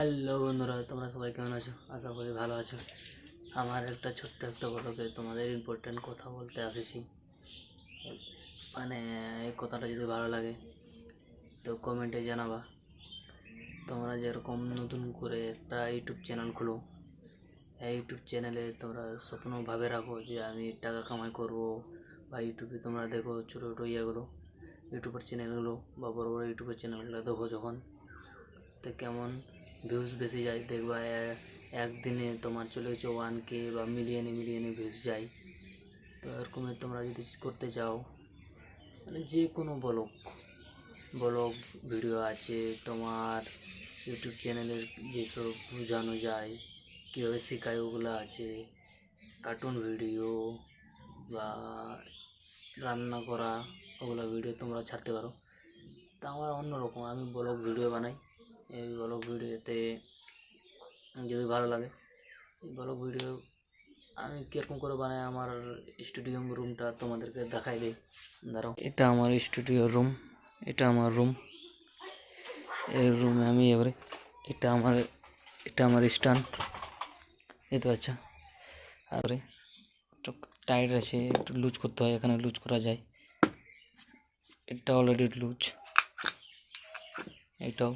Hello বন্ধুরা, তোমরা সবাই কেমন আছো? আশা করি ভালো আছো। আমার একটা ছোট্ট একটা ব্লগে তোমাদের ইম্পর্টেন্ট কথা বলতে আসেছি। মানে এই কথাটা যদি ভালো লাগে তো কমেন্টে জানাবা। তোমরা যেরকম নতুন করে একটা ইউটিউব চ্যানেল খুলো, এই ইউটিউব চ্যানেলে তোমরা স্বপ্ন ভাবে রাখো যে আমি টাকা কামাই করব, বা ইউটিউবে তোমরা দেখো ছোটো ছোটো ইয়েগুলো, ইউটিউবের চ্যানেলগুলো বা বড় বড় ইউটিউবের চ্যানেলগুলো দেখো যখন, তো কেমন ভিউজ বেশি যায় দেখবা। একদিনে তোমার চলে গেছে 1K বা মিলিয়নে মিলিয়নে ভিউজ যায়। তো এরকমই তোমরা যদি করতে চাও, মানে যে কোনো ব্লগ ভিডিও আছে তোমার ইউটিউব চ্যানেলের, যেসব বোঝানো যায় কীভাবে শেখায় ওগুলো আছে, কার্টুন ভিডিও বা রান্না করা, ওগুলো ভিডিও তোমরা ছাড়তে পারো। তা আমার অন্যরকম, আমি ব্লগ ভিডিও বানাই। এই ব্লগ ভিডিওতে যদি ভালো লাগে, এই ব্লগ ভিডিও আমি কীরকম করে বানাই, আমার স্টুডিও রুমটা তোমাদেরকে দেখাই দিই। দাঁড়াও, এটা আমার স্টুডিও রুম, এটা আমার রুম। এই রুমে আমি এবারে এটা আমার স্ট্যান্ড, এই তো। আচ্ছা, আর একটু টাইট আছে, একটু লুজ করতে হয়, এখানে লুজ করা যায়। এটা অলরেডি লুজ, এটাও